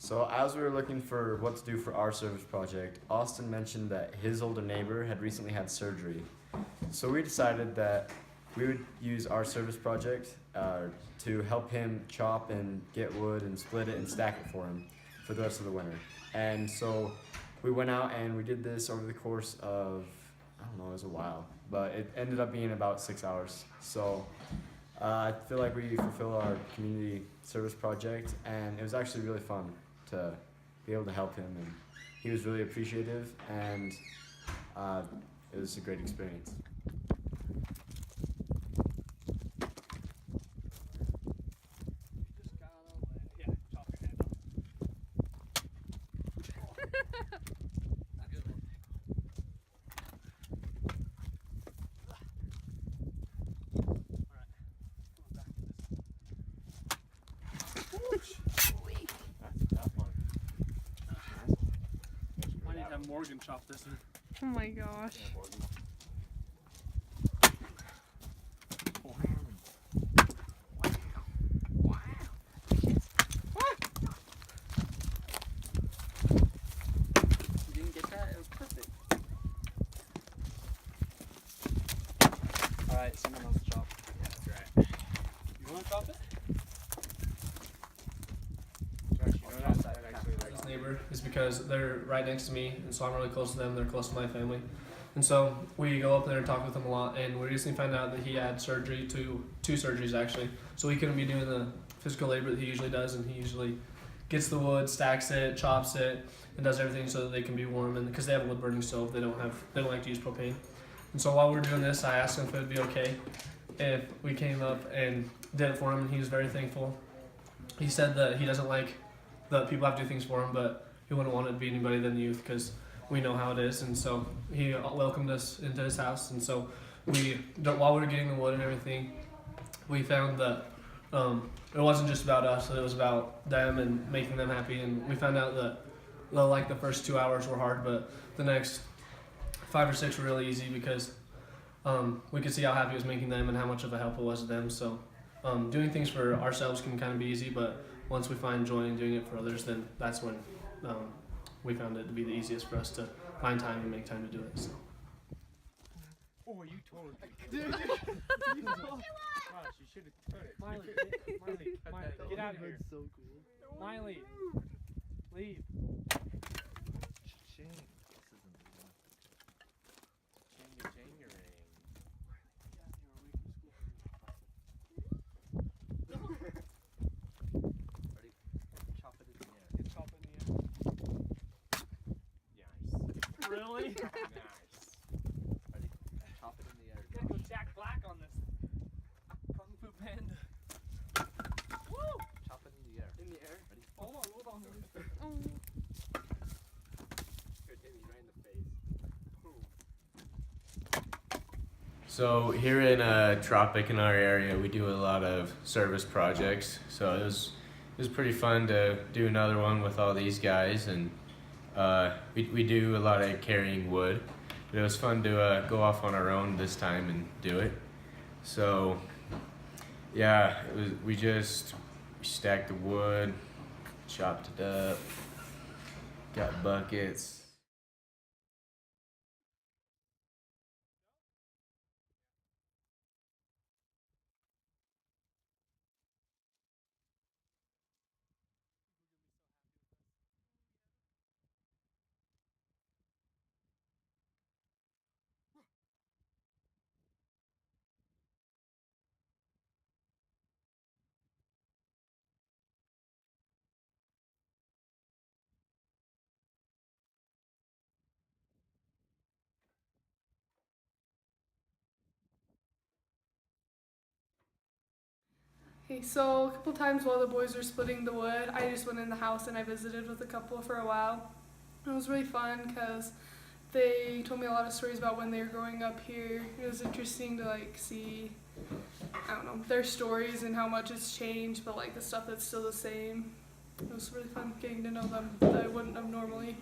So as we were looking for what to do for our service project, Austin mentioned that his older neighbor had recently had surgery. So we decided that we would use our service project to help him chop and get wood and split it and stack it for him for the rest of the winter. And so we went out and we did this over the course of, I don't know, it was a while, but it ended up being about 6 hours. So I feel like we fulfilled our community service project, and it was actually really fun to be able to help him, and he was really appreciative, and it was a great experience. I need to have Morgan chop this in. Oh my gosh. You didn't get that? It was perfect. Alright, someone else chop. Yeah, that's right. You want to chop it? This neighbor is because they're right next to me, and so I'm really close to them. They're close to my family, and so we go up there and talk with him a lot. And we recently found out that he had surgery, two surgeries actually. So he couldn't be doing the physical labor that he usually does, and he usually gets the wood, stacks it, chops it, and does everything so that they can be warm. And because they have a wood burning stove, they don't like to use propane. And so while we were doing this, I asked him if it would be okay if we came up and did it for him, and he was very thankful. He said that he doesn't like that people have to do things for him, but he wouldn't want it to be anybody than the youth because we know how it is. And so he welcomed us into his house. And so while we were getting the wood and everything, we found that it wasn't just about us; it was about them and making them happy. And we found out that like the first 2 hours were hard, but the next 5 or 6 were really easy because we could see how happy it was making them and how much of a help it was to them. So doing things for ourselves can kind of be easy, but once we find joy in doing it for others, then that's when we found it to be the easiest for us to find time and make time to do it. So. Oh, you totally. Dude, Gosh, you should have cut it. Miley, Cut Miley, that get out. out of here. So cool. Miley, leave. Ching. This isn't the one. Ching-a-ching-a-ring. Ready? Chop it in the air. Get chop in the Nice. air. Really? Nice. Ready? Chop it in the air. Gotta go Jack Black on this. Kung Fu Panda. Woo! Chop it in the air. In the air. Ready? Hold on. Oh. Here, hit me right in the face. Boom. So here in Tropic in our area, we do a lot of service projects. So it was pretty fun to do another one with all these guys, and we do a lot of carrying wood. But it was fun to go off on our own this time and do it. So yeah, we stacked the wood, chopped it up, got buckets. Okay, so a couple times while the boys were splitting the wood, I just went in the house and I visited with a couple for a while. It was really fun because they told me a lot of stories about when they were growing up here. It was interesting to see, I don't know, their stories and how much it's changed, but the stuff that's still the same. It was really fun getting to know them that I wouldn't have normally.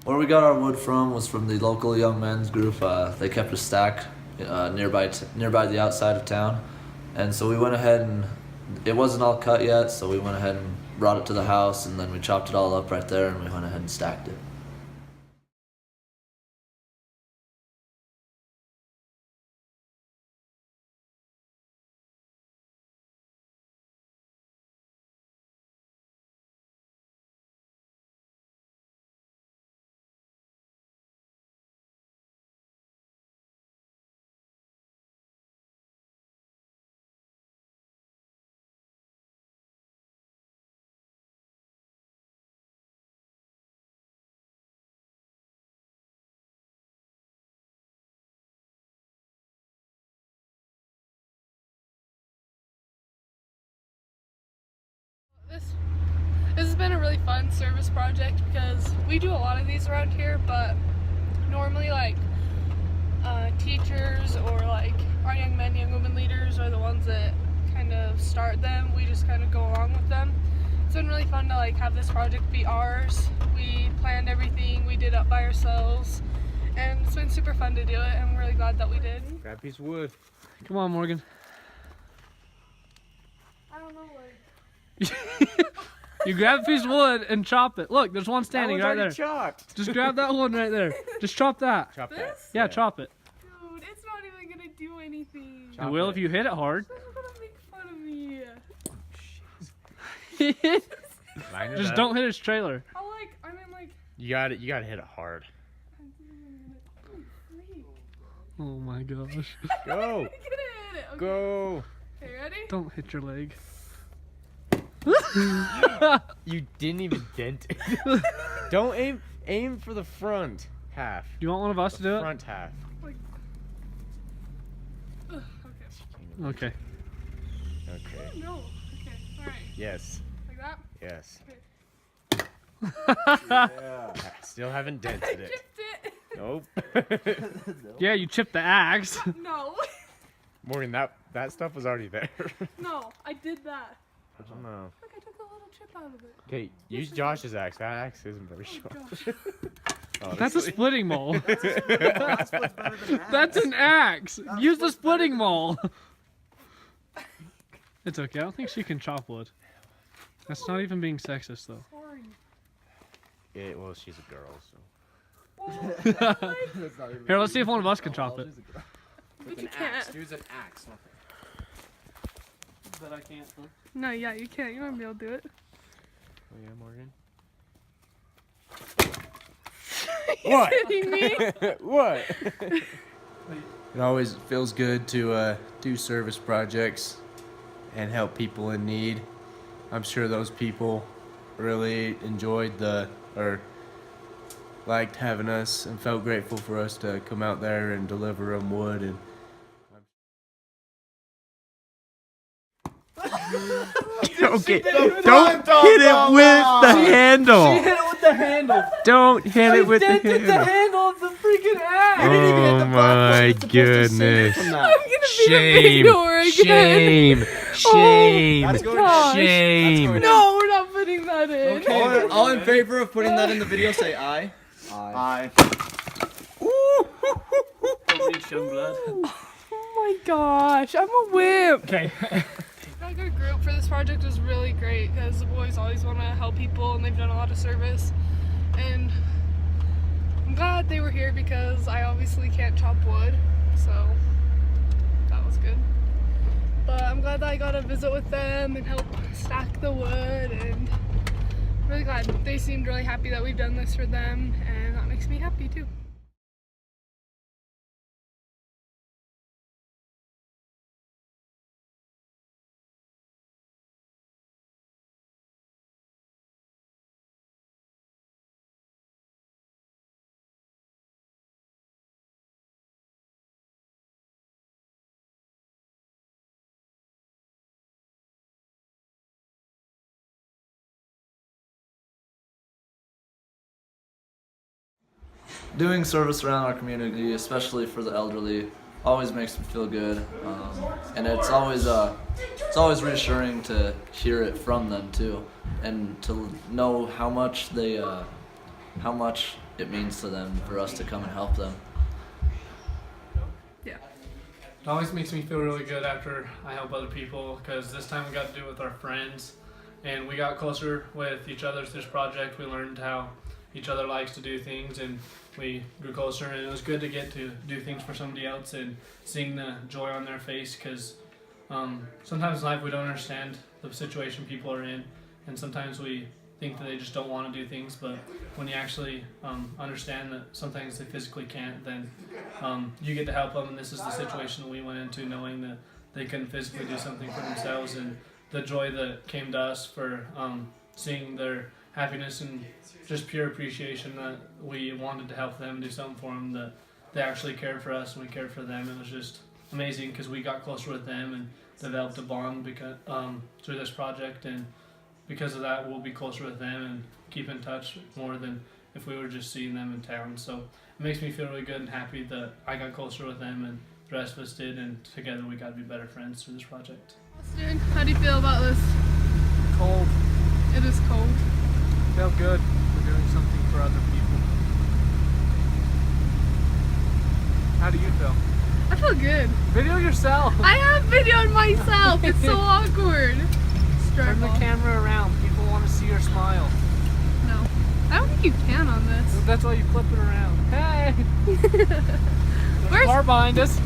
Where we got our wood from was from the local young men's group. They kept a stack nearby the outside of town, and so we went ahead and it wasn't all cut yet, so we went ahead and brought it to the house, and then we chopped it all up right there, and we went ahead and stacked it. This has been a really fun service project because we do a lot of these around here, but normally like teachers or like our young men, young women leaders are the ones that kind of start them. We just kind of go along with them. It's been really fun to like have this project be ours. We planned everything, we did it by ourselves, and it's been super fun to do it, and I'm really glad that we did. Grab a piece of wood. Come on, Morgan. I don't know, like... You grab a piece of wood and chop it. Look, there's one standing That right one's there. already chopped. Just grab that one right there. Just chop that. Chop that. This? Yeah, chop it. Dude, it's not even gonna do anything. It will if you hit it hard. They're gonna make fun of me. Line it Just up. don't hit his trailer. I mean like... You gotta hit it hard. Oh my gosh. Go. Get it. Okay. Go. Okay, ready? Don't hit your leg. You didn't even dent it. Don't aim for the front half. Do you want one of us to do it? Front half. Like... Ugh, okay. Okay. Okay. No. Okay. Alright. Yes. Like that? Yes. Yeah. Still haven't dented it. Chipped it. Nope. Yeah, you chipped the axe. No. Morgan, that stuff was already there. No, I did that. I don't know. Look, I took a little chip out of it. Okay, use Josh's axe. That axe isn't very Oh sharp. gosh. That's a honestly. splitting maul. That's what's better than That's an axe. Use the splitting maul. It's okay. I don't think she can chop wood. That's not even being sexist, though. Sorry. Yeah, well, she's a girl, so. Here, let's see if one of us can chop it. But you can't. Use an axe. But I can't. No, yeah, you can't. You won't be able to do it. Oh yeah, Morgan. Kidding me? What? It always feels good to do service projects and help people in need. I'm sure those people really enjoyed or liked having us and felt grateful for us to come out there and deliver them wood. And okay, don't hit it with the handle. She hit it with the handle. Don't hit it with the dented the handle. handle of the freaking axe. Oh my goodness. I'm gonna be Shame. a video again. Shame. Shame. That's gosh. Shame. No, we're not putting that in. Okay. All in favor of putting that in the video, say aye. Aye. Oh my gosh, I'm a wimp. Okay. A good group for this project was really great because the boys always want to help people and they've done a lot of service. And I'm glad they were here because I obviously can't chop wood, so that was good. But I'm glad that I got to visit with them and help stack the wood, and I'm really glad. They seemed really happy that we've done this for them, and that makes me happy too. Doing service around our community, especially for the elderly, always makes me feel good, and it's always reassuring to hear it from them too, and to know how much it means to them for us to come and help them. It always makes me feel really good after I help other people, because this time we got to do it with our friends, and we got closer with each other through this project. We learned how each other likes to do things, and we grew closer, and it was good to get to do things for somebody else and seeing the joy on their face, because sometimes in life we don't understand the situation people are in, and sometimes we think that they just don't want to do things, but when you actually understand that sometimes they physically can't, then you get to help them. And this is the situation that we went into, knowing that they couldn't physically do something for themselves, and the joy that came to us for seeing their happiness and just pure appreciation that we wanted to help them, do something for them, that they actually cared for us and we cared for them. It was just amazing, because we got closer with them and developed a bond because through this project, and because of that we'll be closer with them and keep in touch more than if we were just seeing them in town. So it makes me feel really good and happy that I got closer with them and the rest of us did, and together we got to be better friends through this project. Austin, how do you feel about this? Cold. It is cold. Feel good. We're doing something for other people. How do you feel? I feel good. Video yourself. I have videoed myself. It's so awkward. Turn the camera around. People want to see your smile. No. I don't think you can on this. That's why you flip it around. Hey! There's a car behind us.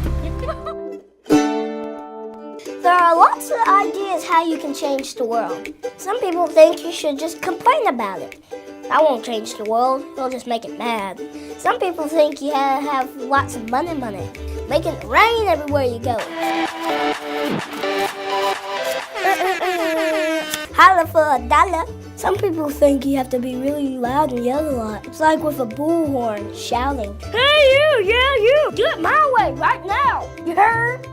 There are lots of ideas how you can change the world. Some people think you should just complain about it. That won't change the world, it'll just make it bad. Some people think you have lots of money, making it rain everywhere you go. Holla for $1. Some people think you have to be really loud and yell a lot. It's like with a bullhorn shouting, "Hey you, do it my way right now, you heard?"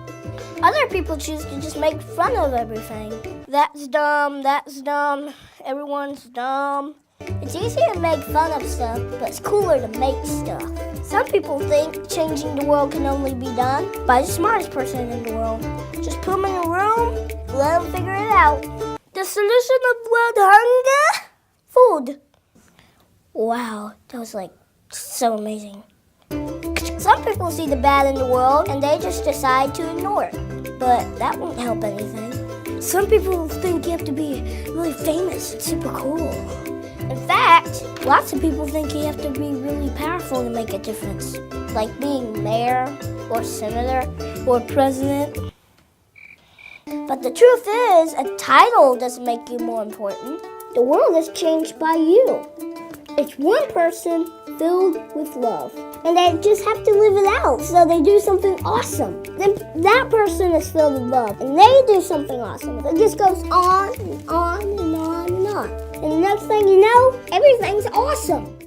Other people choose to just make fun of everything. That's dumb, everyone's dumb. It's easy to make fun of stuff, but it's cooler to make stuff. Some people think changing the world can only be done by the smartest person in the world. Just put them in a room, let them figure it out. The solution of world hunger? Food. Wow, that was so amazing. Some people see the bad in the world and they just decide to ignore it. But that won't help anything. Some people think you have to be really famous and super cool. In fact, lots of people think you have to be really powerful to make a difference. Like being mayor or senator or president. But the truth is, a title doesn't make you more important. The world is changed by you. It's one person filled with love. And they just have to live it out, so they do something awesome. Then that person is filled with love, and they do something awesome. It just goes on and on and on and on. And the next thing you know, everything's awesome.